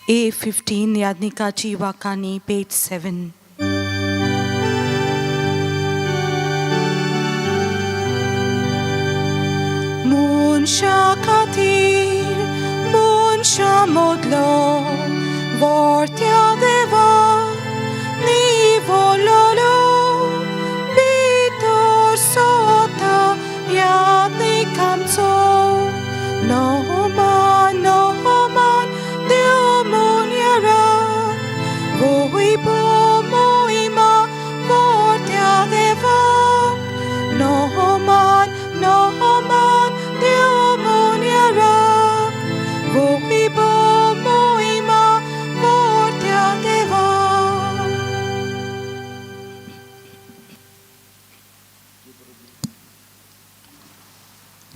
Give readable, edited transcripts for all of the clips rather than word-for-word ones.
A15 याज्ञिकाची वाकानी page 7. Muncha katir, muncha modlo, vortia deva, ni vololo, bitor sota, yadni kamso, no man, Deo munyara, voi po moima, vortia deva, no man, Deo munyara, voi po moima, vortia deva.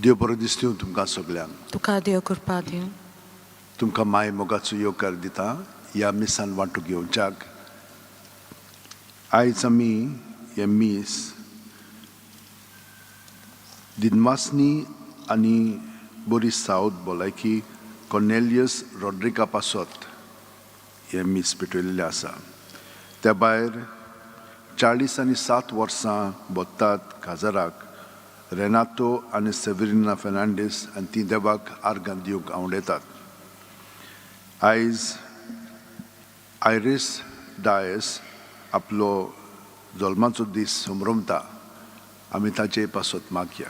देव बरो दिसता तुमकां सगळ्यांक. तुका देव कृपा दिवं. तुमकां माय मोगाचो येवकार दिता ह्या मिसान वांटूक घेवच्याक. आयज आमी हे मीस दिदमासनी आनी बोरीस सावथ भलायकी कॉर्नेलियस रॉड्रिगा पासत हे मीस पेटयल्ले आसा. त्या भायर 40 आनी 7 वर्सां बोत्तात काजाराक रेनातो आनी सेवेरिना फेर्नांडीस आनी ती देवाक आर्गां दिवंक आवडटात. आयज आयरिस डायस आपलो जल्माचो दीस संभ्रमता. आमी ताचे पासत मागया.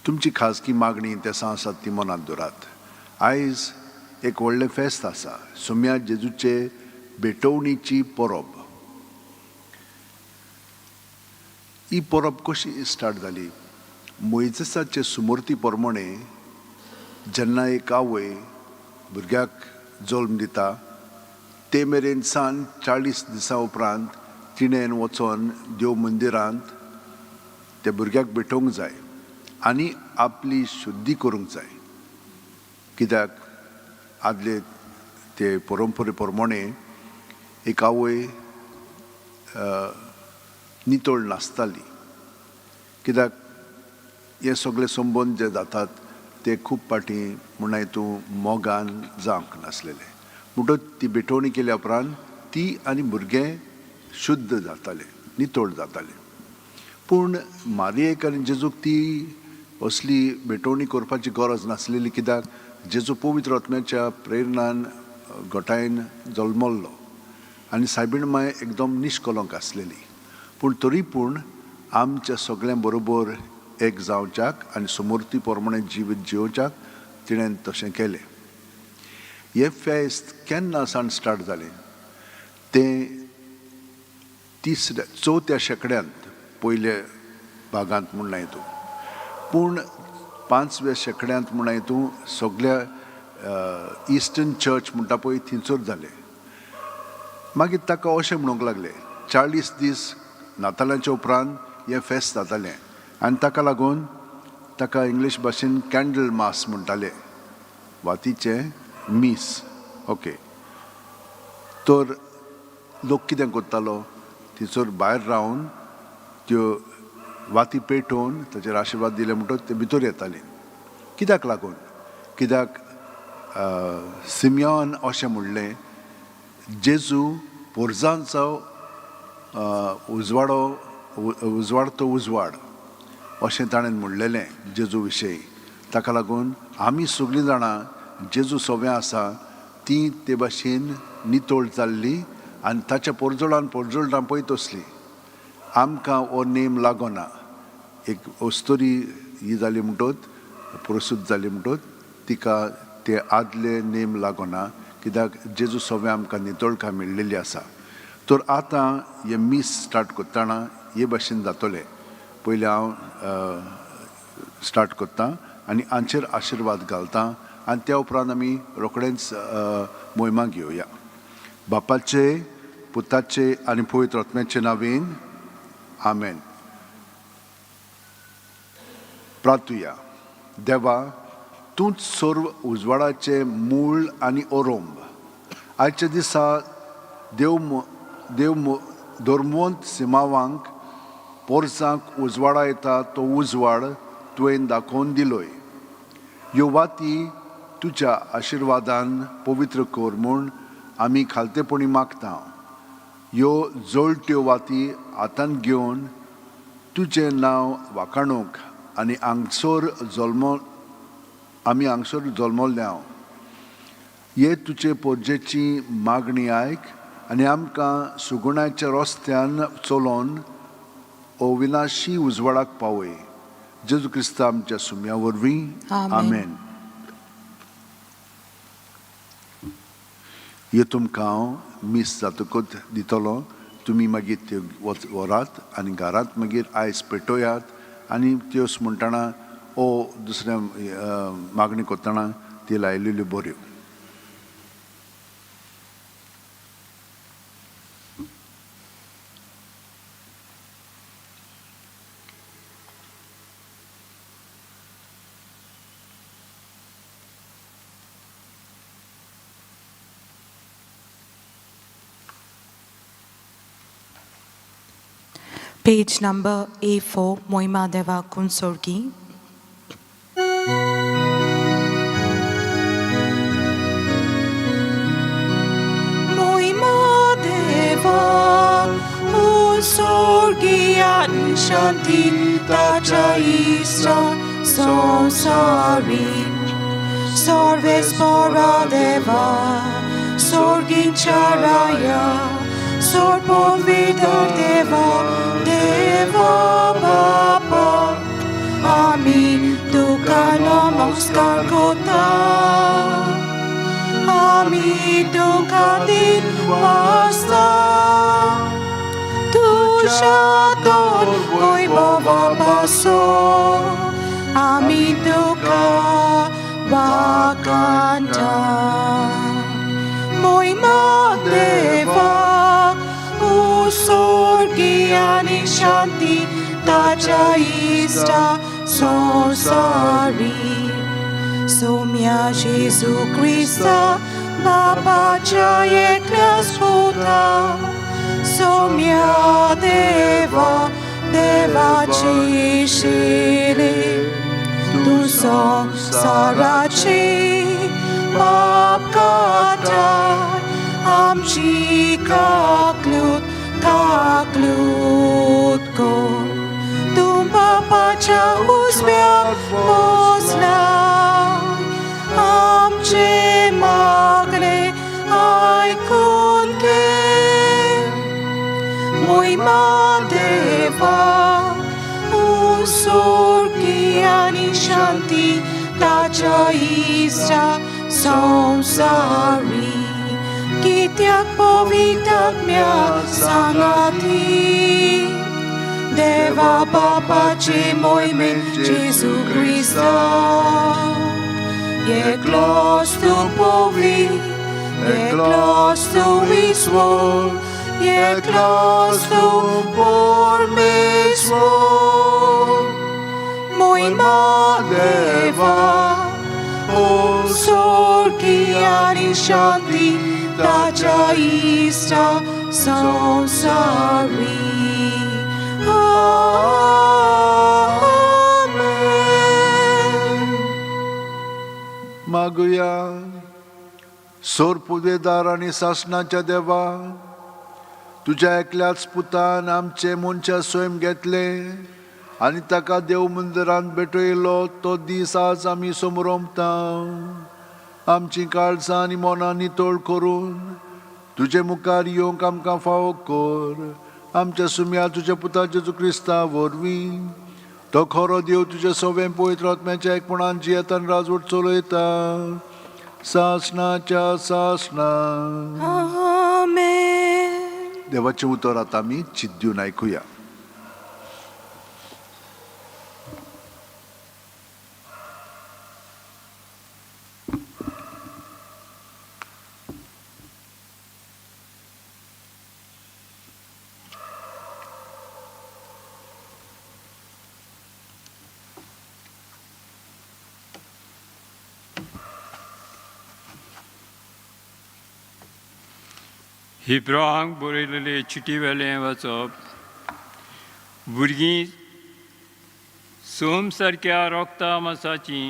तुमची खाजगी मागणी तेसा आसात ती मनांत दवरात. आयज एक व्हडलें फेस्त आसा, सोम्या जेजूचे भेटवणीची परब. ही परब कशी स्टार्ट जाली? मोइजेसाचे सुमूर्ती प्रमाणे जेन्ना एक आवय भुरग्याक जल्म दिता ते मेरेन सान 40 दिसां उपरांत तिणेन वचोन देव मंदिरांत ते भुरग्याक भेटोवंक जाय आनी आपली शुद्धी करूंक जाय. कित्याक आदले ते परंपरे प्रमाणे एक आवय नितळ नासताली. कित्याक हे सगळे संबंद जे जातात ते खूब पाटी म्हणा हितूं मोगान जावंक नासलेले. म्हणटच ती भेटवणी केल्या उपरांत ती आनी भुरगें शुद्ध जाताले, नितळ जाताले. पूण मारयेक आनी जेजूक ती असली भेटवणी करपाची गरज नासलेली. कित्याक जेजू पवित्र आत्म्याच्या प्रेरणान घोटायेन जल्मल्लो आनी सायबीण माय एकदम निश्कलंक आसलेली. पूण तरी पूण आमच्या सगळ्यां बरोबर एक जावच्याक आनी समूर्ती प्रमाणे जिवीत जिवच्याक तिणेन तशें केलें. हे फेस्त केन्ना सावन स्टार्ट जालें तें 4थ्या शेंकड्यांत पयले भागांत म्हणना हितूं. पूण 5व्या शेंकड्यांत म्हणना हितूं सगळ्या इस्टर्न चर्च म्हणटा पळय थिंचर जालें. मागीर ताका अशें म्हणूंक लागलें 40 दीस नातालांच्या उपरांत हें फेस्त जातालें आनी ताका लागून ताका इंग्लीश भाशेन कॅन्डल मास म्हणटाले, वातीचे मीस. ओके. तर लोक कितें करतालो थंयसर भायर रावन त्यो वाती पेटोवन ताचेर आशिर्वाद दिले म्हणटच ते भितर येताले. कित्याक लागून? कित्याक सिमियोन अशें म्हणलें जेजू पोरजांचो उजवाडतो उजवाड अशें ताणें म्हणलेलें जेजू विशयी. ताका लागून आमी सगळीं जाणां जेजू सोव्या आसा ती ते भाशेन नितळ जाल्ली आनी ताच्या पोरजोळटां पळय तसली. आमकां हो नेम लागना. एक अस्तोरी ही जाली म्हणटच प्रसूत जाली म्हणटच तिका ते आदले नेम लागना. कित्याक जेजू सोव्या आमकां नितळकाय मेळिल्ली आसा. तर आतां हे मीस स्टार्ट करतना हे भाशेन जातलें. पयलीं हांव स्टार्ट करतां आनी हांचेर आशिर्वाद घालतां आनी त्या उपरांत आमी रोखडेंच मोहिमा घेवया. बापाचे, पुताचे आनी पवित्र आत्म्याचे नांवेन आमेन. प्रार्थुया. देवा, तूंच सर्व उजवाडाचे मूळ आनी ओरोंब. आयच्या दिसा देव धर्मवंत सिमावांक पोरसांक उजवाडा येता तो उजवाड तुवें दाखोवन दिलोय. ह्यो वाती तुज्या आशिर्वादान पवित्र कर म्हूण आमी खालतेपणी मागता ह्यो जोडट्यो वाती हातान घेवन तुजें नांव वाखाणूंक आनी आमी हांगसर जल्मल्ले हांव हे तुजे पोरजेची मागणी आयक आनी आमकां सुगुणाच्या रस्त्यान चलोवन अविनाशी उजवाडाक पावय जेजू क्रिस्ता आमच्या सुम्या वरवीं आमेन. हे तुमकां हांव मीस जातकूच दितलो. तुमी मागीर त्यो व्हरात आनी घरांत मागीर आयज पेटोयात आनी त्यो म्हणटना ओ दुसऱ्या मागणी करतना ती लायलेल्यो बऱ्यो. Page number A4, Moima Deva Kunsorgi. Moima Deva Kunsorgi An Shanti Tacha Isra Sansari Sarves Para Deva Sorgin Charaya Sorpon Vidar Deva Deva Baba Ami Duka Namaskar Kota Ami Duka Din Vasta Tusha Dor Oi Baba Baso Ami Duka Vakanta Moima Deva Sorgi ani Shanti Tacha Ista Sansari Somya Jesu Krista Baba Jaya Klasputa Somya Deva Deva Chishile Tu Sarachi Babkata Amchi Kaklut ko Tumba pacha uzmyak poznaj Amche magne aj kunke Moima Deva Usorgi ani Shanti Tacha Isra Sansari Kityak povitat mya sangati Deva Baba Che Moime Jesu Krista Je glas tu povi Je glas tu izvol Je glas tu porme svol Moima Deva O sorgi ani Shanti Tacha Ista Sansari Amen. मागुया सोर पुदेदार आणि शासनाच्या देवा तुझ्या एकल्याच पुतान आमचे मनशा स्वयं घेतले आणि ताका देव मंदिरांत भेटयलो तो दीस आज आमी समोरमता आमची काळजां आनी मोनां नितळ करून तुजे मुखार येवंक आमकां फावो कर आमच्या सुम्या तुज्या पुता जेजू क्रिस्ता वरवीं तो खरो देव तुजे सवें पवित्र आत्म्याच्या एकपणान जियेतान राजवट चलयता सासणाच्या सासणा Amen. देवाचें उतर आतां आमी चित दिवन आयकुया. हिब्रांक बरयलेले चिटी वेलें वाचप भुरगीं सोम सारक्या रोगता मासाची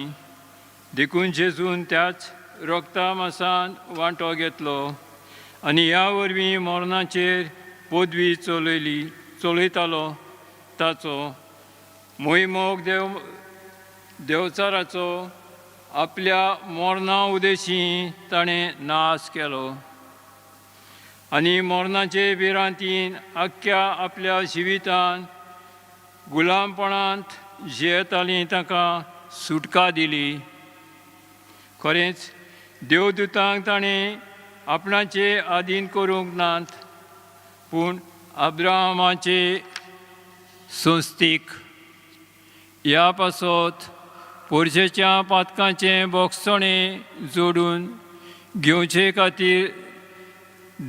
देखून जेजून त्याच रोगता मासान वांटो घेतलो आनी ह्या वरवीं मरणाचेर पदवी चलयतालो ताचो मोहिमोग देवचाराचो आपल्या मरणा उदेशी ताणें नाश केलो आनी मरणाचे भिरांतीन आख्ख्या आपल्या जिवितान गुलामपणांत जियेतालीं ताका सुटका दिली. खरेंच देवदूतांक ताणें आपणाचे आधीन करूंक नात, पूण अब्राहमाचे संस्थीक ह्या पासत पोरशेच्या पातकांचे बोगसणे जोडून घेवचे खातीर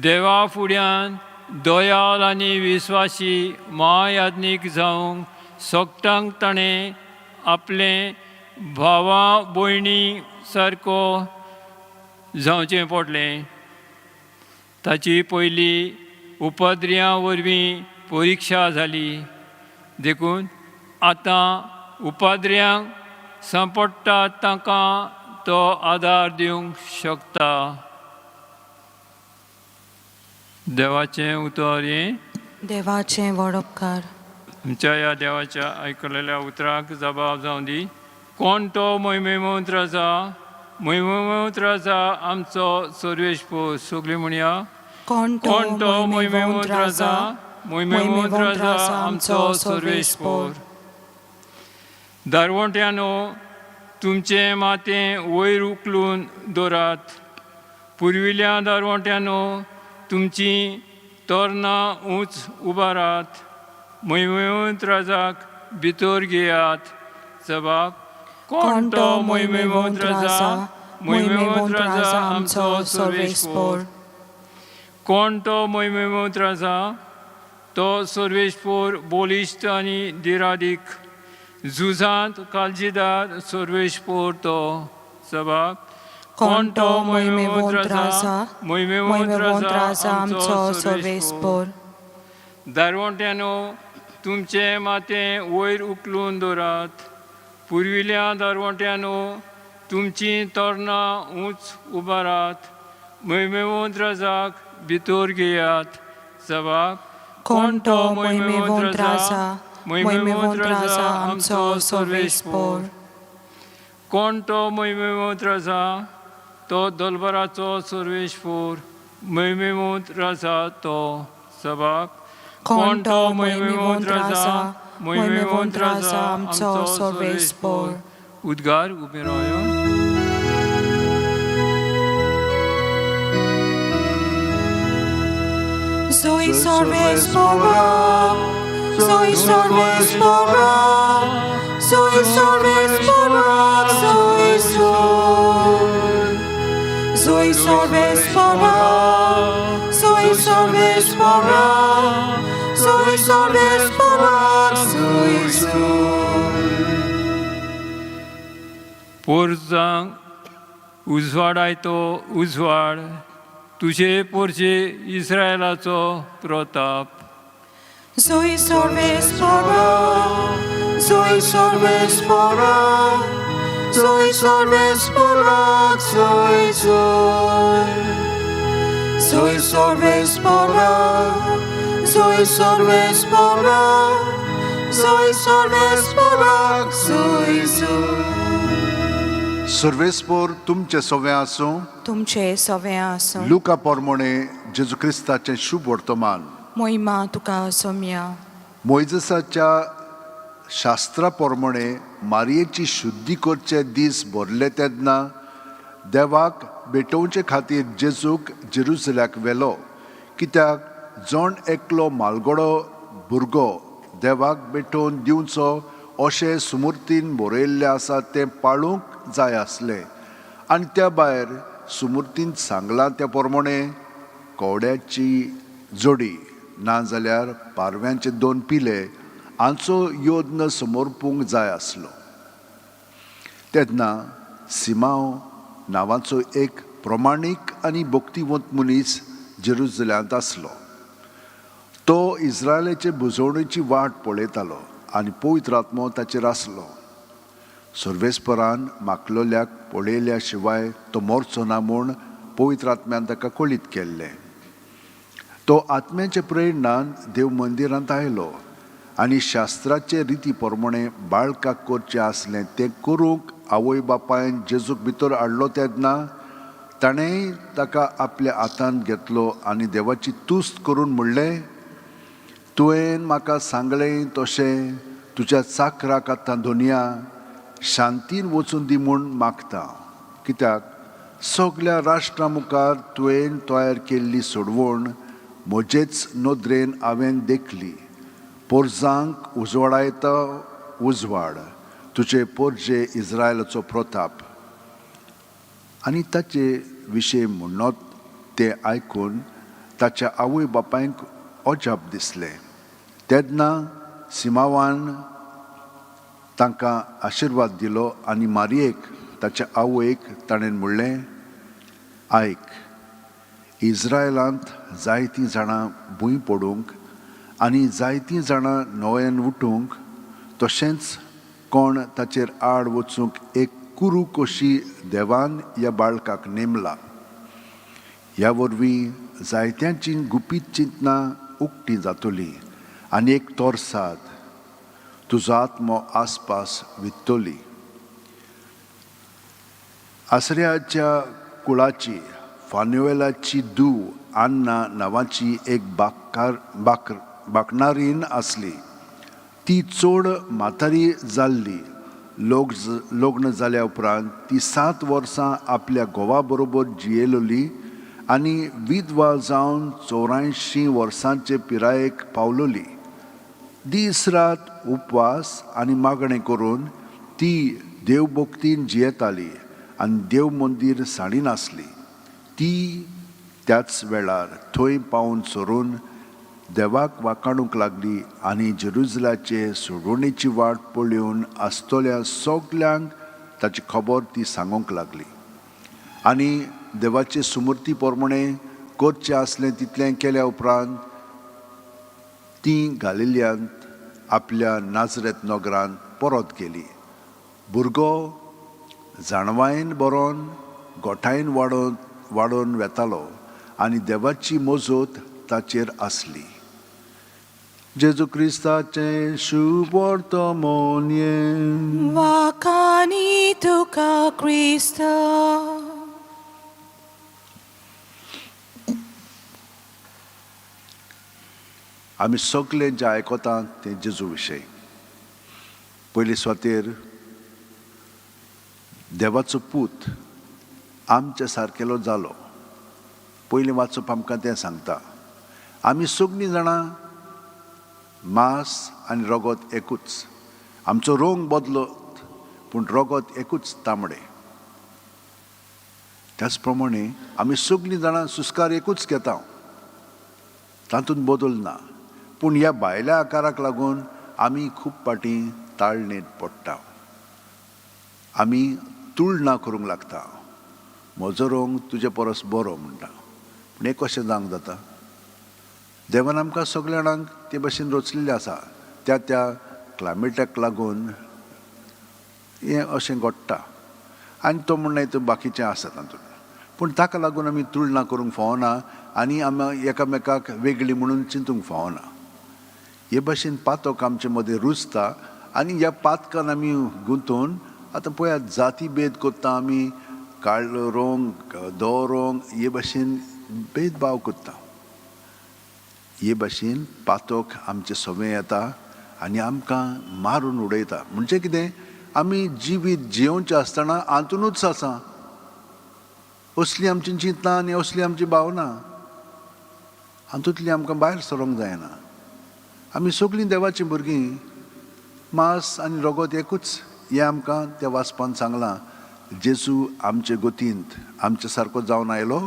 देवा फुड्यान दयाल आनी विस्वासी महायाज्ञीक जावंक सोगटांक ताणें आपले भावा भयणी सारको जावचें पडलें. ताची पयली उपद्र्यां वरवीं परिक्षा जाली, देखून आतां उपद्र्यांक सांपडटा ताका तो आदार दिवंक शकता. देवाचें उतर हें देवाचें व्हड उपकार. आमच्या ह्या देवाच्या आयकलेल्या उतराक जबाब जावं दी. कोण तो मोहिमेमंत्र आसा, मोहिमेमंत्र आसा आमचो सर्वेस्पूर. सगळीं म्हणया, कोण तो मोहिमेमंत्र आसा, मोहिमेमंत्र आसा आमचो सर्वेस्पूर. दारवंट्यानो, तुमचें मातें वयर उखलून दवरात. पुर्विल्या दारवंट्यानो, तुमची तोरणां उंच उबारात. मोहिमेमंत्राजाक भितर घेयात. जबाब, कोण तो मोहिमेमंत्र आसा, मोहिमेमंत्र आसा आमचो सर्वेस्पूर. कोण तो मोहिमेमंत्र आसा, तो सर्वेस्पूर बोलिश्ट आनी दिरादीक, झुजांत काळजीदार सर्वेस्पूर तो. जबाब, कोण तो मोहिमेमंत्र आसा, मोहिमेमंत्र आसा आमचो सर्वेस्पूर. दारवंट्यानो, तुमचें मातें वयर उखलून दवरात. पुर्विल्या दारवंट्यानो, तुमची तोरणां उंच उबारात. मोहिमेमंत्राजाक भितर घेयात. जबाब, कोण तो मोहिमेमंत्र आसा, मोहिमेमंत्र आसा आमचो सर्वेस्पूर. कोण तो मोहिमेमंत्र आसा, तो दोलबराचो सर्वेस्पूर. मोहिमेमंत्र आसा तो. जबाब, कोण तो मोहिमेमंत्र आसा, मोहिमेमंत्र आसा आमचो सर्वेस्पूर. उद्गार उबे रावया. Soy सर्वेस्पूर, soy सर्वेस्पूर, soy सर्वेस्पूर, soy soy सर्वेस्पूर, soy सर्वेस्पूर, soy सर्वेस्पूर, soy पोरसांक उजवाडाय तो उजवाड, तुझे पोरचे इस्रायलाचो Pratap. Soy सर्वेस्पूर, soy सर्वेस्पूर, soy सर्वेस्पूर, soy soy सर्वेस्पूर, soy सर्वेस्पूर, soy सर्वेस्पूर, soy सर्वेस्पोर तुमचे सवे आसूं. तुमचे सवे आसूं. लुका पोरमोणे जेजू क्रिस्ताचें शुभ वर्तमान. मोहिमा तुका सोम्या. मोइजसाच्या शास्त्रा पोरमोणे मारयेची शुद्धी करचे दीस भरले तेन्ना देवाक भेटोवचे खातीर जेजूक जेरुसल्याक व्हेलो, कित्याक जोण एकलो मालगडो भुरगो देवाक भेटोवन दिवचो अशें सुमूर्तीन बरयल्लें आसा तें पाळूंक जाय आसलें. आनी त्या भायर सुमूर्तीन सांगलां त्या प्रमाणे कोवड्याची जोडी नाजाल्यार पारव्यांचे 2 पिले हांचो योद्न समोरपूंक जाय आसलो. तेन्ना सिमाव नांवाचो एक प्रमाणीक आनी भक्तिवंत मनीस जेरुसलेमांत आसलो. तो इस्रायलाचे बुजवणेची वाट पळयतालो आनी पवित्र आत्मो ताचेर आसलो. सर्वेस्परान मागलोल्याक पळयल्या शिवाय तो मरचो ना म्हूण पवित्र आत्म्यान ताका कळीत केल्लें. तो आत्म्याचे प्रेरणान देव मंदिरांत आयलो आनी शास्त्राचे रिती प्रमाणे बाळकाक करचें आसलें तें करूंक आवय बापायन जेजूक भितर हाडलो तेन्ना ताणें ताका आपल्या हातांत घेतलो आनी देवाची तुस्त करून म्हणलें, तुवें म्हाका सांगलें तशें तुज्या चाकराक आतां दोनया शांतीन वचून दी म्हूण मागता, कित्याक सगळ्या राष्ट्रां मुखार तुवें तयार केल्ली सोडवण म्हजेच नदरेन हांवें देखली. पोरजांक उजवाडायता उजवाड, तुजे पोरजे इस्रायलाचो प्रताप. आनी ताचे विशय म्हणत तें आयकून ताच्या आवय बापायक अजाप दिसलें. तेन्ना सिमावान तांकां आशिर्वाद दिलो आनी मारयेक ताच्या आवयक ताणें म्हणलें, आयक, इस्रायलांत जायतीं जाणां भूंय पडूंक आनी जायतीं जाणां नव्यान उठूंक, तशेंच कोण ताचेर आड वचूंक एक कुरू कशी देवान ह्या बाळकाक नेमला. ह्या वरवीं जायत्यांची गुपीत चिंतनां उक्तीं जातलीं आनी एक तोरसाद तुजो आत्मो आसपास वित्तली. आसऱ्याच्या कुळाची फानुएलाची धूव आन्ना नांवाची एक बाकणारीन आसली. ती चड म्हातारी जाल्ली. लग्न जाल्या उपरांत ती 7 वर्सां आपल्या घोवा बरोबर जियेलोली आनी विधवा जावन 84 वर्सांचे पिरायेक पावलोली. दीस रात उपवास आनी मागणें करून ती देवभक्तीन जियेताली आनी देव मंदीर साडिनासली. ती त्याच वेळार थंय पावन सरून देवाक वाखाणूंक लागली आनी जेरुसलाचे सोडवणेची वाट पळोवन आसतल्या सगल्यांक ताची खबर ती सांगूंक लागली. आनी देवाचे सुमृती प्रमाणे करचें आसलें तितलें केल्या उपरांत ती गालिल्यांत आपल्या नाजरेत नगरांत परत गेली. भुरगो जाणवायेन बरोवन गोठायेन वाडोवन वेतालो आनी देवाची मोजत ताचेर आसली. जेजू क्रिस्ताचें शुभ वर्तमान. वाखाणी तुका क्रिस्त. आमी सगळे जे आयकतात तें जेजू विशय. पयली सुवातेर देवाचो पूत आमच्या सारकेलो जालो. पयलीं वाचप आमकां तें सांगता, आमी सगळीं जाणां मांस आनी रगत एकूच. आमचो रंग बदलत पूण रगत एकूच तांबडें. त्याच प्रमाणे आमी सगळीं जाणां सुस्कार एकूच घेता, तातूंत बदल ना. पूण ह्या भायल्या आकाराक लागून आमी खूब पाटी ताळणेत पडटा. आमी तुळना करूंक लागता. म्हजो रंग तुजे परस बरो म्हणटा. पूण हें कशें जावंक जाता? देवान आमकां सगळ्या जाणांक ते भाशेन रचलेलें आसा. त्या क्लायमेटाक लागून हें अशें घडटा आनी तो म्हणना तो बाकीचें आसा तातूंत. पूण ताका लागून आमी तुळना करूंक फावना आनी आमी एकामेकाक वेगळी म्हणून चिंतूंक फावना. हे भाशेन पातक आमचे मदें रुजता आनी ह्या पातकान आमी गुंतून आतां पळयात जाती भेद करता आमी. काळो रंग धवो रंग हे भाशेन भेदभाव करता. हे भाशेन पातक आमचे सवय येता आनी आमकां मारून उडयता. म्हणजे कितें, आमी जिवीत जियोवचें आसतना हातूनूच आसा. असली आमची चिंतना आनी असली आमची भावना, हातूंतली आमकां भायर सरोंक जायना. आमी सगळीं देवाचीं भुरगीं. मांस आनी रगत एकूच हें आमकां त्या वाचपान सांगलां. जेजू आमचे गोतींत आमचे सारको जावन आयलो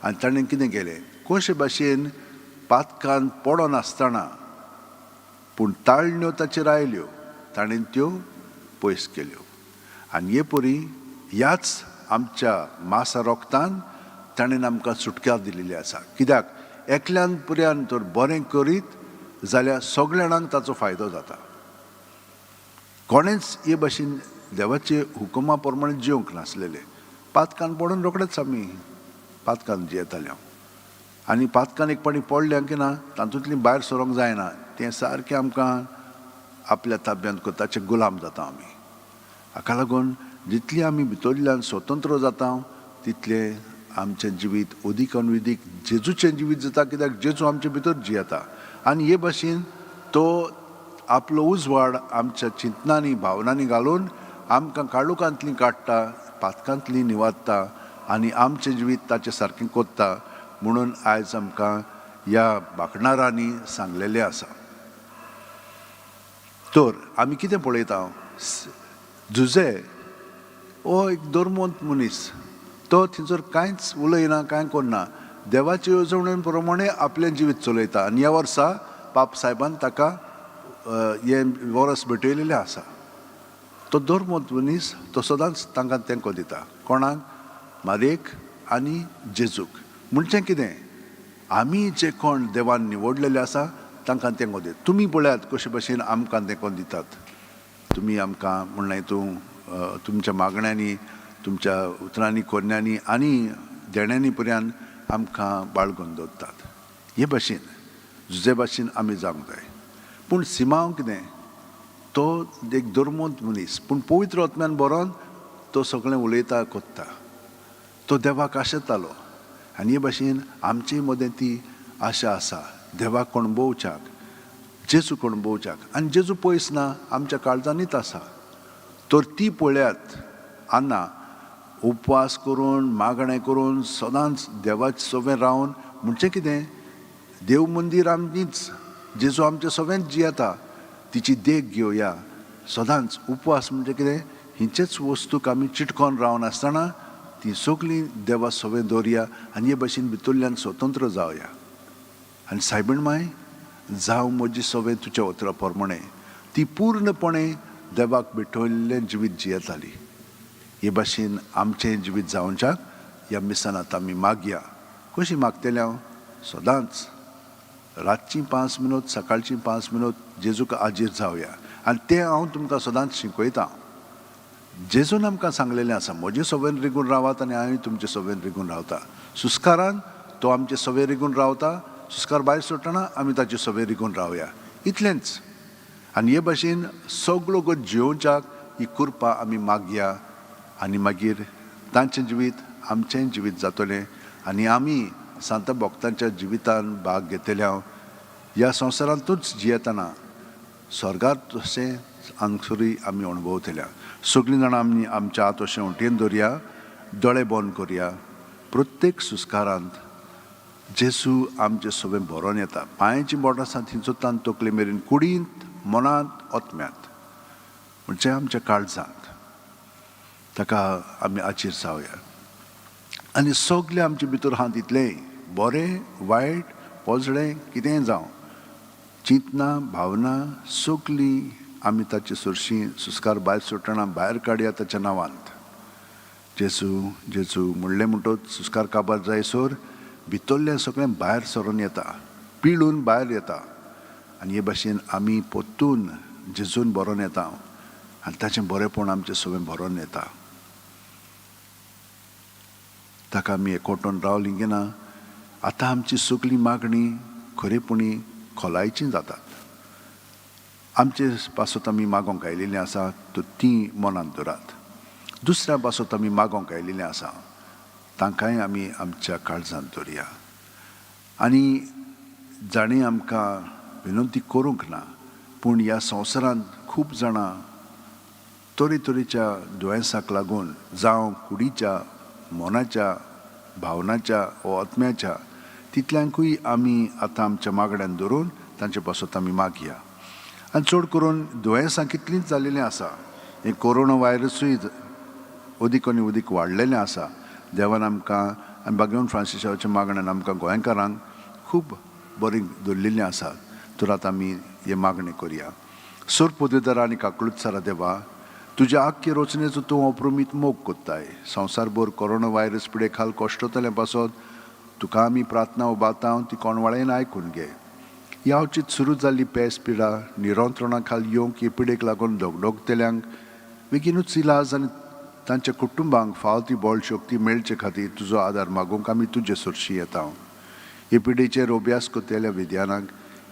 आनी ताणें कितें केलें? कशे भाशेन पातकान पडोन आसतना पूण ताळण्यो ताचेर आयल्यो, ताणें त्यो पयस केल्यो. आनी हे परी ह्याच आमच्या मांसा रोगतान ताणें आमकां सुटका दिलेली आसा. कित्याक एकल्यान पुर्यान तर बरें करीत जाल्यार सगळ्या जाणांक ताचो फायदो जाता. कोणेच हे भाशेन देवाचे हुकुमा प्रमाणे जिवंक नासलेले. पातकान पडून रोखडेच आमी पातकान जियेताले. आनी पातकान एक पाटी पडलें की ना तातूंतली भायर सरोंक जायना तें सारकें आमकां आपल्या ताब्यांत करता ताचे गुलाम जाता आमी. हाका लागून जितली आमी भितरल्यान स्वतंत्र जाता तितलें आमचें जिवीत अदीकान अदीक जेजूचें जिवीत जाता, कित्याक जेजू आमचे भितर जियेता. आनी हे भाशेन तो आपलो उजवाड आमच्या चिंतनांनी भावनांनी घालून आमकां काळोखांतलीं काडटा, पातकांतलीं निवाडटा आनी आमचें जिवीत ताचे सारकें कोत्ता म्हणून आयज आमकां ह्या भाकणारांनी सांगलेलें आसा. तर आमी कितें पळयता, जुजे हो एक धर्मवंत मनीस, तो थंयसर कांयच उलयना, कांय करना, देवाचे येवजणे प्रमाणे आपलें जिवीत चलयता. आनी ह्या वर्सा पाप साहेबान ताका हें वरस भेटयलेलें आसा. तो धर्मवंत मनीस तो सदांच तांकां तेंको दिता. कोणाक? मारयेक आनी जेजूक. म्हणचें कितें, आमी जे कोण देवान निवडलेले आसा तांकां तेंको दिता. तुमी पळयात कशे भशेन आमकां तेंको दितात. तुमी आमकां म्हणलें हितून तुमच्या मागण्यांनी, तुमच्या उतरांनी, कोन्यांनी आनी देण्यांनी पर्यान आमकां बाळगून दवरतात. हे भाशेन जुजे भाशेन आमी जावंक जाय. पूण सिमांव कितें, तो एक धर्मवंत मनीस पूण पवित्र आत्म्यान बरोवन तो सगळें उलयता, कोत्ता. तो देवाक आशेतालो. आनी हे भाशेन आमचे मदें ती आशा आसा देवाक कोणभोवच्याक, जेजू कोणभोवच्याक. आनी जेजू पयस ना, आमच्या काळजांनीच आसा. तर ती पळयात, आना उपवास करून, मागणें करून, सदांच देवाचे सोबें रावन, म्हणचें कितें, देव मंदीर आमचीच, जेजू आमचे सोबेंच जियेता, तिची देख घेवया. सदांच उपवास म्हणजे कितें, हिंचेच वस्तूक आमी चिटकोन रावन आसतना ती सगळीं देवा सोबें दवरया आनी हे भाशेन भितरल्यान स्वतंत्र जावया. आनी सायबीण माय, जावं म्हजी सोबें तुच्या उतरा प्रमाणे ती पूर्णपणे देवाक भेटयल्लें जिवीत जियेताली. हे भाशेन आमचें जिवीत जावच्याक ह्या मिसानांत आमी मागया. कशी मागतले हांव? सदांच रातची 5 मिनट, सकाळची 5 मिनट जेजूक हाजीर जावया. आनी तें हांव तुमकां सदांच शिकयतां. जेजून आमकां सांगलेलें आसा, म्हजे सोबेन रिगून रावात आनी हांव तुमचे सोबेन रिगून रावता. सुस्कारान तो आमचे सोबे रिगून रावता, सुस्कार भायर सुटना आमी ताचे सोबे रिगून रावया. इतलेंच. आनी हे भाशेन सगळो गो जियोवच्याक ही कृपा आमी मागया. आनी मागीर तांचें जिवीत आमचें जिवीत जातलें आनी आमी सांत भक्तांच्या जिवितान भाग घेतल्या ह्या संवसारांतूच जियेतना स्वर्गांत तशें हांगसरूय आमी अणभवतल्या. सगळीं जाणां आमी आमच्या हात अशें उंटेन दवरया, दोळे बंद करया. प्रत्येक सुस्कारांत जेजू आमचे सोबें भरोन येता. पांयाची बोटां आसा थिंचोतान तकले मेरेन, कुडींत, मनांत, आत्म्यांत, म्हणजे आमच्या काळजांत. ताका आमी हाजीर जावया. आनी सगळे आमचे भितर आहा तितलें बरें, वायट, पोजडें कितेंय जावं, चिंतना, भावना सगळीं आमी ताचे सुरशीं सुस्कार भायर सुटना भायर काडया ताच्या नांवांत. जेजू जेजू म्हणलें म्हणटच सुस्कार काबार जायसर भितरलें सगळें भायर सरून येता, पिळून भायर येता. आनी हे भाशेन आमी पोत्तून जेजून बरोवन येता आनी ताचें बरेंपण आमचे सोबें भरोन येता. ताका आमी एकवटून रावलीं की ना, आतां आमची सगळी मागणी खरेपणी खोलायची जातात. आमचे पासत आमी मागोंक आयिल्लीं आसा ती मनांत दवरात. दुसऱ्या पासत आमी मागोंक आयिल्लीं आसा तांकांय आमी आमच्या काळजांत दवरया. आनी जाणीं आमकां विनंती करूंक ना, पूण ह्या संवसारांत खूब जाणां तरेतरेच्या दुयेंसाक लागून जावं कुडीच्या, मनाच्या, भावनाच्या वा आत्म्याच्या, तितल्यांकूय आमी आतां आमच्या मागण्यांत धरून तांचे पासत आमी मागया. आनी चड करून दुयेंसां कितलींच जाल्लेलीं आसा. हें कोरोना वायरसूय अदीक आनी अदीक वाडलेलें आसा. देवान आमकां आनी भगवान फ्रांसिसाच्या मागण्यान आमकां गोंयकारांक खूब बरीं दवरलेलीं आसात. तर आतां आमी हे मागणी करया. सोर पोदेदारा आनी काकुळसारा देवा, तुज्या आख्खे रचनेचो तूं अप्रमीत मोग कोत्ताय. संवसारभर कोरोना वायरस पिडे खाल कश्टतलें पासत तुका आमी प्रार्थना उबारता, ती कोणवाळेन आयकून घे. ह्या अवचीत सुरू जाल्ली पेस पिडा निरंत्रणा खाल येवंक हे पिडेक लागून दोगदोगतेल्यांक बेगीनूच इलाज आनी तांच्या कुटुंबांक फावो ती बळ शक्ती मेळचे खातीर तुजो आदार मागूंक आमी तुजे सुरशी येता. हे पिढीचे रोब्यास कोतेल्या विद्यानाक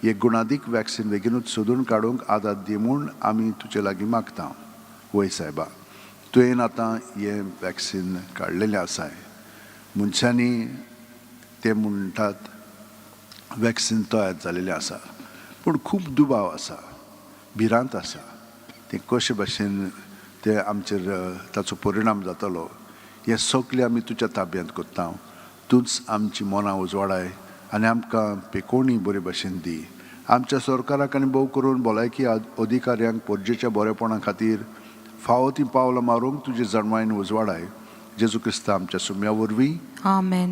एक गुणादीक वॅक्सिन बेगीनूच सोदून काडूंक आदार दी म्हूण आमी तुजे लागीं मागता. वय सायबा, तुवें आतां हें वॅक्सिन काडलेलें आसाय. मनशांनी ते म्हणटात वॅक्सिन तयार जालेलें आसा, पूण खूब दुबाव आसा, भिरांत आसा. ते कशे भाशेन ते आमचेर ताचो परिणाम जातलो हें सगळें आमी तुज्या ताब्यांत कोत्ता. तूंच आमची मनां उजवाडाय आनी आमकां पेकोवणी बरे भाशेन दी. आमच्या सरकाराक आनी भोव करून भलायकी अधिकाऱ्यांक परजेच्या बरेपणा खातीर फावो ती पावलां मारूंक तुजे जणवायन उजवाडाय. जेजू क्रिस्त आमच्या सुम्या वरवीं. Amen.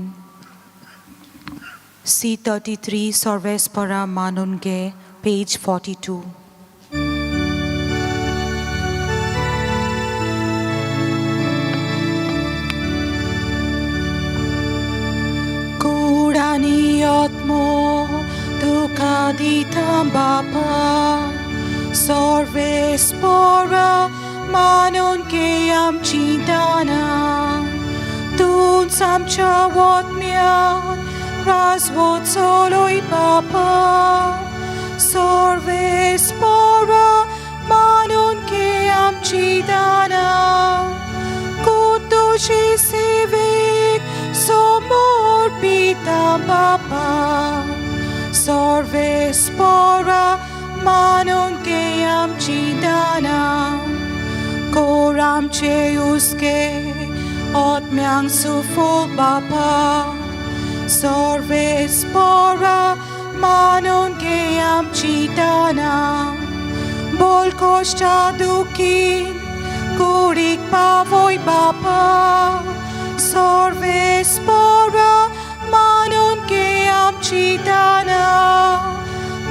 C33 Sorvespora Manunge, page 42. Kurani Atmo Dukaditam Bapa Sorvespora Manunge Am Chintana Tun Samcha Watmian Razvot soloi Papa Sorvespora Manunge Am Chintana Kutushi Sivik Somor Pitam Papa Sorvespora Manunge Am Chintana Koram Cheuske Otmyang Sufol Papa Sorvespora Manunge Am Chintana Bolkoshta Dukin Kurik Pavoy Papa Sorvespora Manunge Am Chintana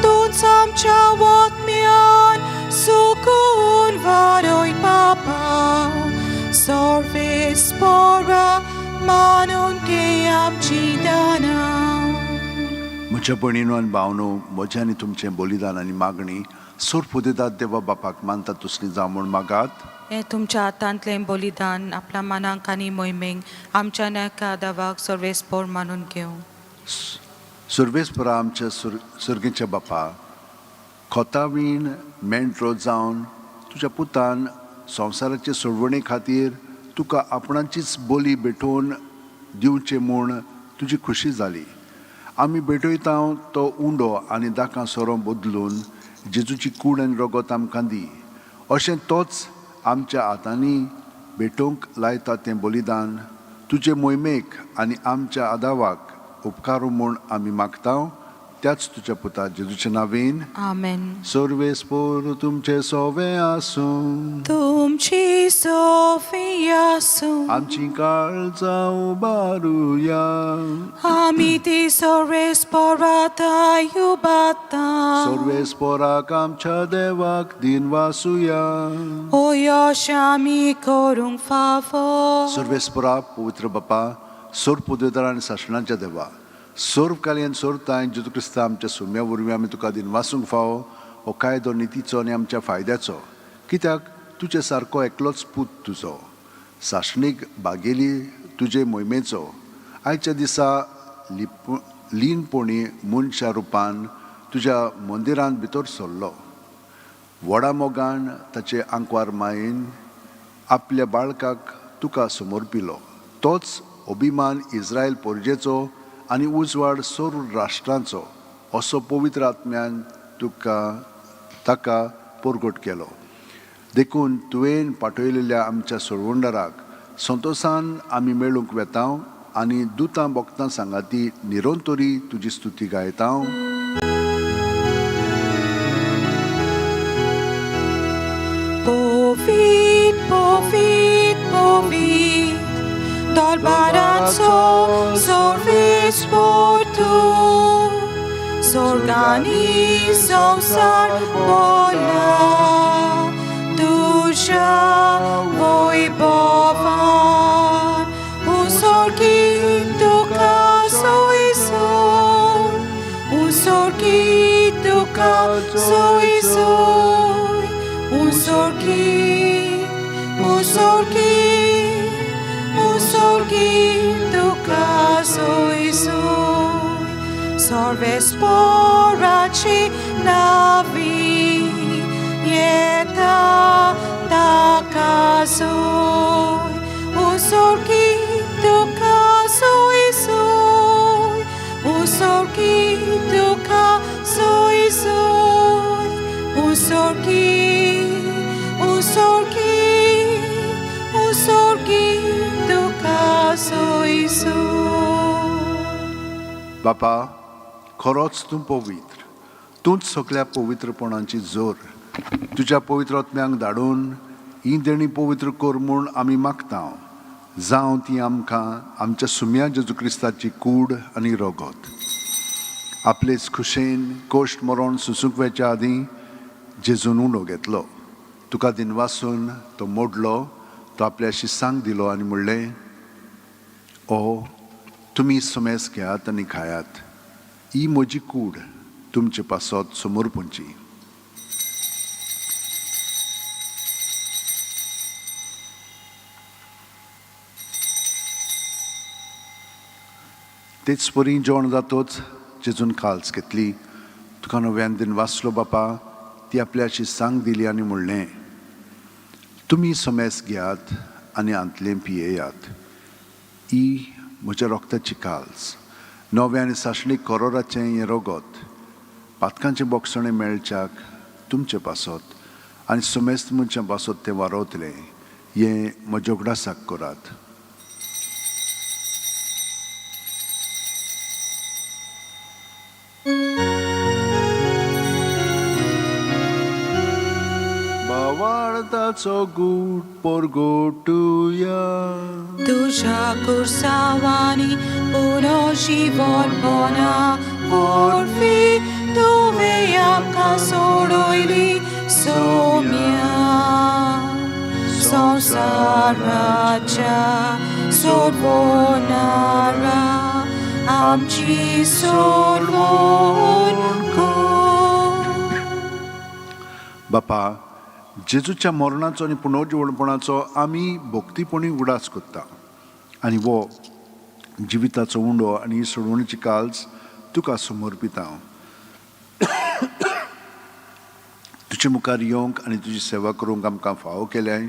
Tun Samcha Watmian Sukun Vadoy Papa Sorvespora Manunge Am Chintana. म्हज्या भयणीनो आनी भावनो, म्हजें आनी तुमचें बलिदान आनी मागणी सोर पुदेतात देवा बापाक मानता तुसली जावं म्हूण मागात. हे तुमच्या हातांतलें बलिदान आपल्या मनाक आनी मोहिमेक आमच्या नेका देवाक सर्वेस्पोर मानून घेवं. सर्वेस्परा आमच्या सर्गेच्या बापा, खोतावीण मेंढरो जावन तुज्या पुतान संवसाराचे सोडवणे खातीर तुका आपणाचीच बोली भेटोवन दिवचे म्हूण तुजी खुशी जाली. आमी भेटयता तो उंडो आनी दाकां सोरो बदलून जेजूची कूड आनी रगत आमकां दी. अशें तोच आमच्या हातांनी भेटोवंक लायता तें बलिदान तुजे मोहिमेक आनी आमच्या आदावाक उपकारू म्हूण आमी मागता. त्याच तुज्या पुता जेजूच्या नांवेन. आमेन. सर्वेस्पोर तुमचे सोवे आसूं, तुमची सोफी आसूं, आमची काळजां उबारुया, आमी ती सर्वेस्पोरात उबारता. सर्वेस्पोराक आमच्या देवाक दिन वासुया. ओ यश आमी करूंक फावो. सर्वेस्पोरा पवित्र बापा, सोर पुदेदार आनी शासनाच्या देवा, सोर कालयेन सोरताय जेजू क्रिस्त आमच्या सुम्या वरवीं आमी तुका दिन वासूंक फावो. हो कायदो नितीचो आनी आमच्या फायद्याचो, कित्याक तुजे सारको एकलोच पूत तुजो, शासनीक बागेली तुजे मोहिमेचो आयच्या दिसा लीनपणी मनशा रुपान तुज्या मंदिरांत भितर सरलो. व्हडा मोगान ताचे आंकवार मायेन आपल्या बाळकाक तुका समर्पिलो. तोच अभिमान इस्रायल पोरजेचो आनी उजवाड सोर राष्ट्रांचो असो पवित्र आत्म्यान ताका परगट केलो. देखून तुवें पाठयलेल्या आमच्या सोडवंडराक संतोशान आमी मेळूंक वेता आनी दुतां भोगतां सांगाती निरंतरी तुजी स्तुती गायता. Povit, povit, povit, Dolbaranzo, sorvespor tu, Zorgani, Sonsar, Bola, Dusha, Voibovan, Usorgi, Duka, Soisor, Usorgi, Duka, Soisor, Usorgi, Usorgi, Usorgi, Duka, Soisor, सर्वेस्पराची नावी येता ताका सोय उसोकी तुका सोय सोय उसोकी तुका सोय सोय उसोकी उसोकी उसोकी तुका सोय सोय. बापा, खरोच तूं पवित्र, तूंच सगळ्या पवित्रपणाची जोर. तुज्या पवित्र आत्म्याक धाडून ही देणी पवित्र कर म्हूण आमी मागता. जावं ती आमकां आमच्या सुम्या जेजू क्रिस्ताची कूड आनी रगत. आपलेच खुशेन कोश्ट मरण सुसुकवेच्या आदीं जेजून उणो घेतलो. तुका दिनवासून तो मोडलो, तो आपल्या शिसांक दिलो आनी म्हणलें, ओ तुमी सुमेस घेयात आनी खायात. ही म्हजी कूड तुमचे पासत समोरपुंची. तेच परी जेवण जातोच जेजून खाल्स घेतली. तुका नव्यान दिन वाचलो बापा, ती आपल्या शिसांक दिली आनी म्हणलें, तुमी समेस घेयात आनी आंतलें पियेयात. ही म्हज्या रोगताची काल्स, नव्या आनी साशणीक करोराचें हें रगत, पातकांचें बोगसणें मेळच्याक तुमचे पासत आनी समेस्त मनशां पासत तें वारोतलें. हें म्हज्या उगडासाक करात. बावाळताचो गूट पोरगोटुया. तुझ्या कुर्सावानी पुनर्जीवनपणा वरवी तुवें आमकां सोडयली सोम्या. संवसाराच्या सोडवणारा आमची सोडवण कर. बापा, जेजूच्या मरणाचो आनी पुनर्जीवनपणाचो आमी भोक्तीपणी उडास करता आनी वो जिविताचो उंडो आनी सोडवणीची काल्स तुका समर्पिता. तुजे मुखार येवंक आनी तुजी सेवा करूंक आमकां फावो केल्याय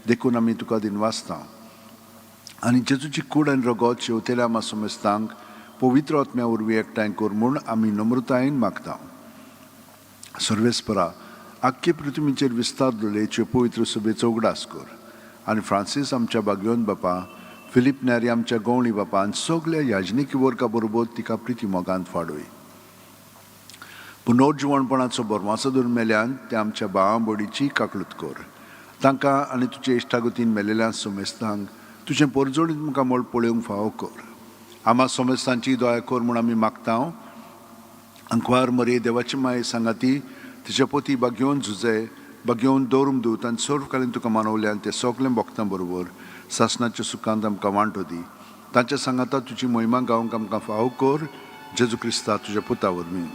देखून आमी तुका दिनवासता. आनी जेजूची कूड आनी रगत शेवतेल्या आमा समेस्तांक पवित्र आत्म्या वरवीं एकठांय कर म्हूण आमी नम्रतायेन मागता. सर्वेस्परा, आख्खे पृथ्वीचेर विस्तार दवरलेच्यो पवित्र सभेचो उगडास कर. आनी फ्रांसीस आमच्या बागयोन बापा, फिलीप नॅरी आमच्या गवळी बापा आनी सगळ्या याजनिकी वर्गा बरोबर तिका प्रिती मोगांत वाडय. पुनर्जीवनपणाचो बोरमासो धरून मेल्यान ते आमच्या भावां भयणीची काकळूत कर. तांकां आनी तुजे इश्टागतीन मेलेल्या समेस्तांक तुजें परजोडीत मुखार मोळ पळोवंक फावो कर. आमा समेस्तांची दया कर म्हूण आमी मागता. अंकवार मरे देवाची माय सांगाती तिच्या पोती बागयोन झुजे बागयोन दौरूम दूत आनी सर्वकालीन तुका मानवल्यान ते सगळें भक्तां बरोबर सासणाच्या सुखांत आमकां वांटो दी. तांच्या सांगाता तुजी महिमा गावंक आमकां फावो कर. जेजू क्रिस्ता तुज्या पुता वरवीं.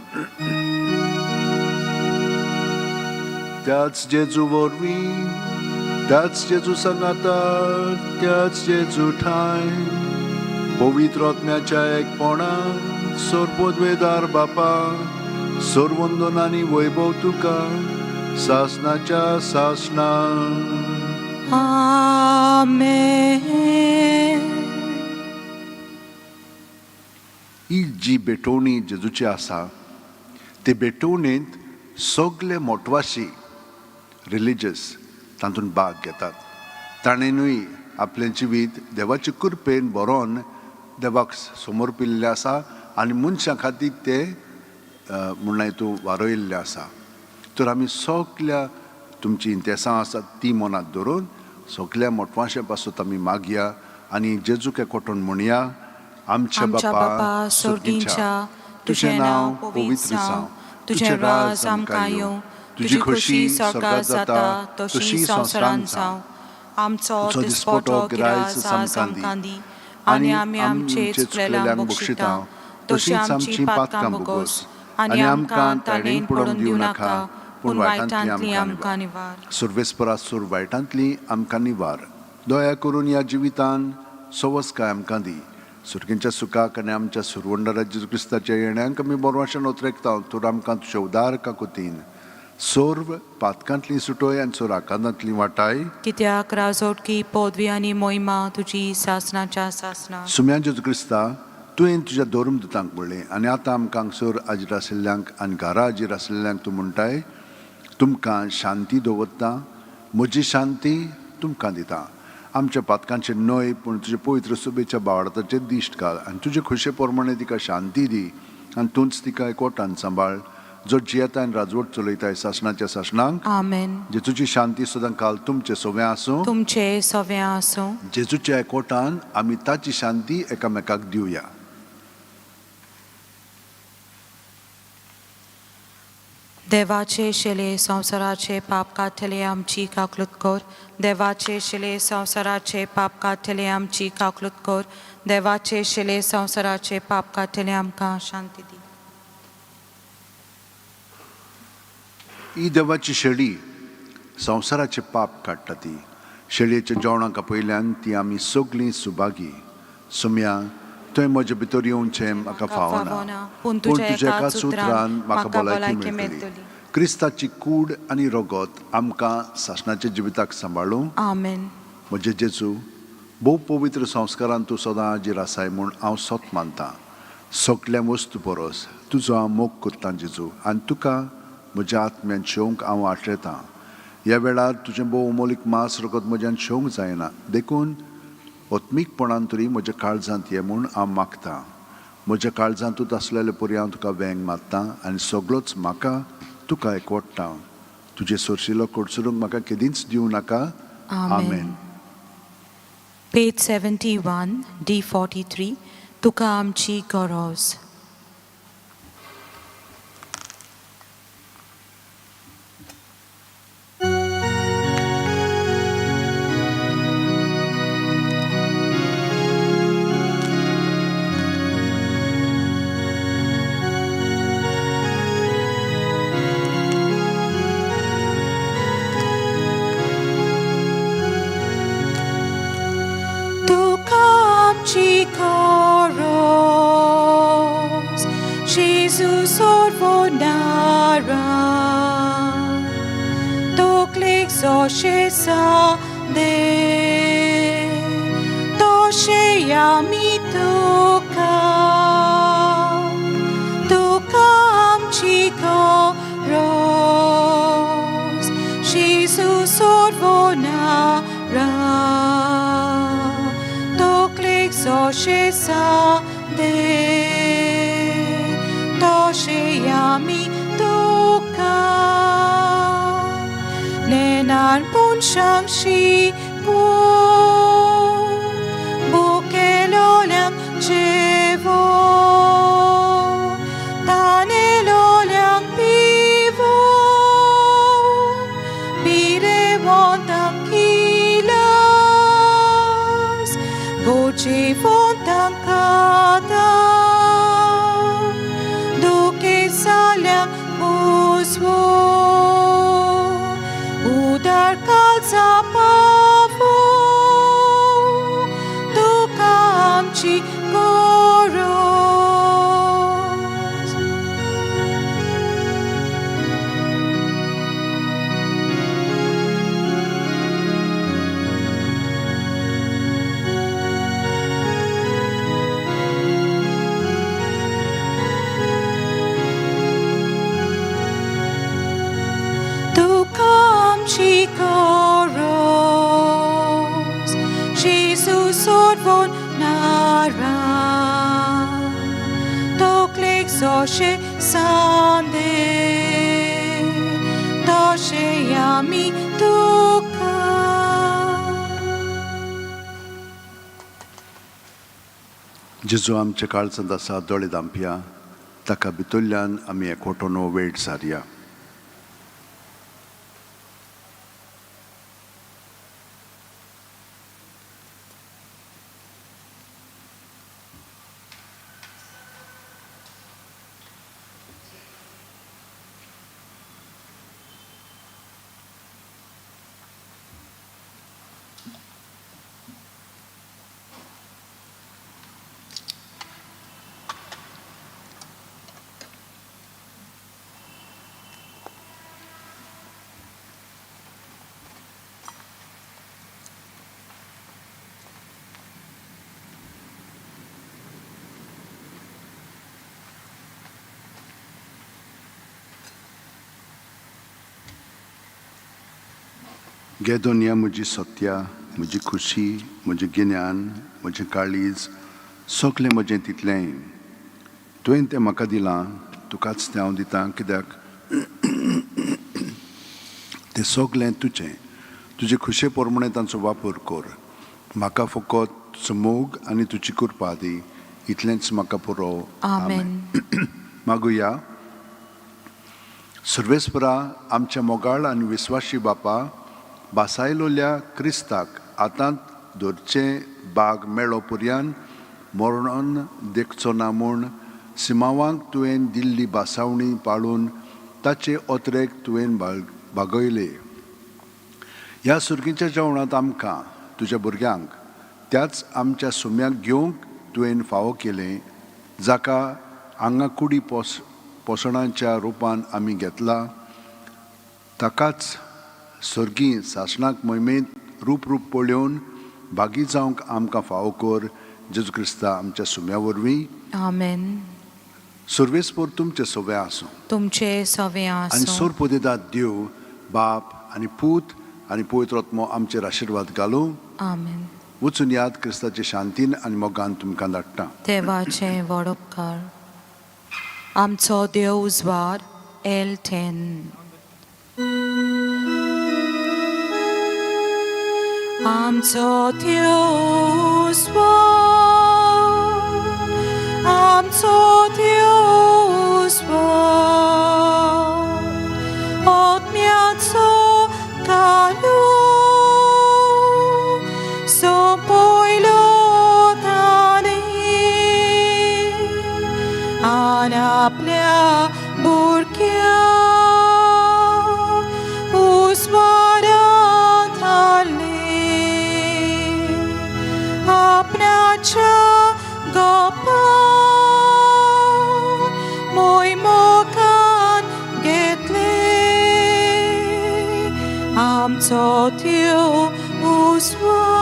त्याच जेजू वरवीं, त्याच जेजू सांगाता, त्याच जेजू ठाय, पवित्र आत्म्याच्या एकपणान सर्वोद्वेदार बापा, सर्वंदन आनी वैभव तुका सासणाच्या सासणा. आमेन. ही जी बेटवणी जेजूची आसा ते बेटवणेंत सगळे मोटवाशी रिलिजियस तातूंत भाग घेतात. ताणेनूय आपलें जिवीत देवाचे कृपेन बरोवन देवाक समर्पिल्लें आसा आनी मनशां खातीर ते म्हणून हितून वारोयल्लें आसा. तर आमी सगळ्या तुमची इंतेसां आसात ती मनांत धरून सगळ्या मोटवाशे पासून आमी मागया आनी जेजूक एकवटून म्हणया, आमच्या बापा सोर्गींच्या, तुझें नांव पवित्र जावं, तुझें राज आमकां येवं, तुजी खोशी स्वर्गांत जाता तशी संवसारांत जावं. आमचो दिसपटो गिरायज आज आमकां दी आनी आमी आमचेच चुकलेल्यांक बक्षिता तशी आमची पातकां बोगोस आनी आमकां ताणेन पडून दिवं नाका पूण वायटांतली आमकां निवार. सर्वेस्परा सूर वायटांतली आमकां निवार. दया करून ह्या जिवितान सवस्काय आमकां दी सुरगेंच्या सुखाक आनी आमच्या सुरवंडरा जेजू क्रिस्ताच्या येण्याक आमी बोरवाशान उतरेकता तूं आमकां तुज्या उदार काकुतीन सोर्व पातकांतली सुटोय आनी सोर आकांतांतली वाटाय कित्याक राजोटकी पदवी आनी मोहिमा तुजी सासनाच्या सासना सुम्या जेजू क्रिस्ता तुवें तुज्या धोर्म दुतांक म्हणलें आनी आतां आमकां हांगसर आजीर आशिल्ल्यांक आनी घरा आजीर आशिल्ल्यांक तूं म्हणटाय तुमकां शांती दवरता म्हजी शांती तुमकां दिता आमच्या पातकांचे न्हय पूण तुजे पवित्र सुबेच्या बावडाचे दिश्ट घाल आनी तुजे खुशे प्रमाणे तिका शांती दी आनी तूंच तिका एकवटान सांबाळ जो जियेता आनी राजवट चलयताय सासणाच्या सासणांक आमेन जेजूची शांती सदां काल तुमचे सोव्या आसूं तुमचे सव्या आसूं जेजूच्या एकवटान आमी ताची शांती एकामेकाक दिवया देवाचे शिले संवसाराचे पाप कातले आमची काकलूत कोर देवाचे शिले संवसाराचे पाप कातले आमची काकलूत कोर देवाचे शिले संवसाराचे पाप कातले आमकां शांती दी ही देवाची शेळी संवसाराचे पाप काडटा ती शेळयेच्या जेवणाका पयल्यान ती आमी सगळीं सुभागी सुम्या तुवें म्हजे भितर येवचें म्हाका फावना पूण तुज्या एका सुत्रान म्हाका भलायकी मेळटली क्रिस्ताची कूड आनी रगत आमकां सासणाच्या जिविताक सांबाळूं आमेन म्हजे जेजू भोव पवित्र संस्कारान तूं सदां हाजीर आसाय म्हूण हांव सोत मानतां सगळ्या वस्तू परस तुजो हांव मोग करतां जेजू आनी तुका म्हज्या आत्म्यान शेवंक हांव आशेतां ह्या वेळार तुजें भोव अमोलीक मास रगत म्हज्यान शेवंक जायना देखून ओत्मीकपणान तरी म्हज्या काळजांत ये म्हूण हांव मागतां म्हज्या काळजांतूच आसलेले परी हांव तुका वेंग मारतां आनी सगळोच म्हाका तुका एकवटतां तुजे सोरशिल्लो कोडसरूंक म्हाका केदींच दिवं नाका आमेन पेज 71 D43 तुका आमची गरज Jesus ordonara Toclic soche sa de Toche yami tuka amchiko ros Jesus ordonara Toclic soche sa de Tosheyami tuka Nenan punshang shi po Bukelolang chevo Tanelolang pivo Pire wontang kilas Gochi wontang kada Salang uswo udar kalza pavo tuka amchi goros Chikoros, Jesus ordvon nara, Toklik soshe sande, Toshe yami tuka. जेजू आमच्या काळजांत आसा दोळे दांपया ताका भितरल्यान आमी एकवटोनो वेळ सारया गे दोनिया म्हजी सत्या, म्हजी खुशी, म्हजें गिन्यान, म्हजें काळीज, सगलें म्हजें तितलें तुवें तें म्हाका दिलां, तुकाच तें हांव दितां, कित्याक तें सगलें तुजें. तुजे खुशे पोरमणें तांचो वापर कर. म्हाका फकत तुजो मोग आनी तुजी कृपा दी, इतलेंच म्हाका पुरो. आमेन. मागुया. सर्वेस्परा आमच्या मोगाळ आनी विस्वाशी बापा, बासायलोल्या क्रिस्ताक आतां धरचे बाग मेळो पर्यान मरण देखचो ना म्हूण सिमावांक तुवें दिल्ली बासावणी पाळून ताचे ओतरेक तुवें बागयले. ह्या सुर्गीच्या जेवणांत आमकां, तुज्या भुरग्यांक, त्याच आमच्या सुम्याक घेवंक तुवें फावो केलें, जाका हांगा कुडी पोसणाच्या रुपान आमी घेतला. ताकाच सर्गी सासणाक मोहिमेंत रूप पळोवन भागी जावंक आमकां फावो कर. जेजू क्रिस्ता आमच्या सुम्या वरवीं. आमेन. सर्वेस्पर तुमचे सवे आसूं. तुमचे सवे आनी आसूं. सोर पोदेदाद देव, बाप आनी पूत आनी पवित्र आत्मो आमचेर आशिर्वाद घालूं. आमेन. वचून याद क्रिस्ताचे शांतीन आनी मोगान तुमकां धाडटा. देवाचे व्हड उपकार. आमचो देव उजवाड एलथेन. आमचो देव उजवाड, आमचो देव उजवाड, ओतम्याचो कालो सोंपयलो ताणें, आनी आपल्या भुरग्यांक उजवाडांत हाडलें. आपणाच्या गोपान मोगान घेतलें. आमचो देव उजवाड.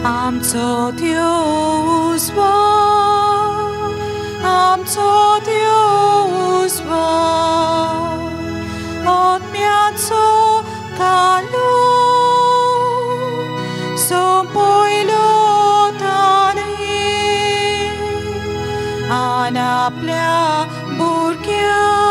आमचो देव उजवाड, आमचो देव उजवाड, ओतम्याचो कालो सोंपयलो ताणें, आनी आपल्या भुरग्यांक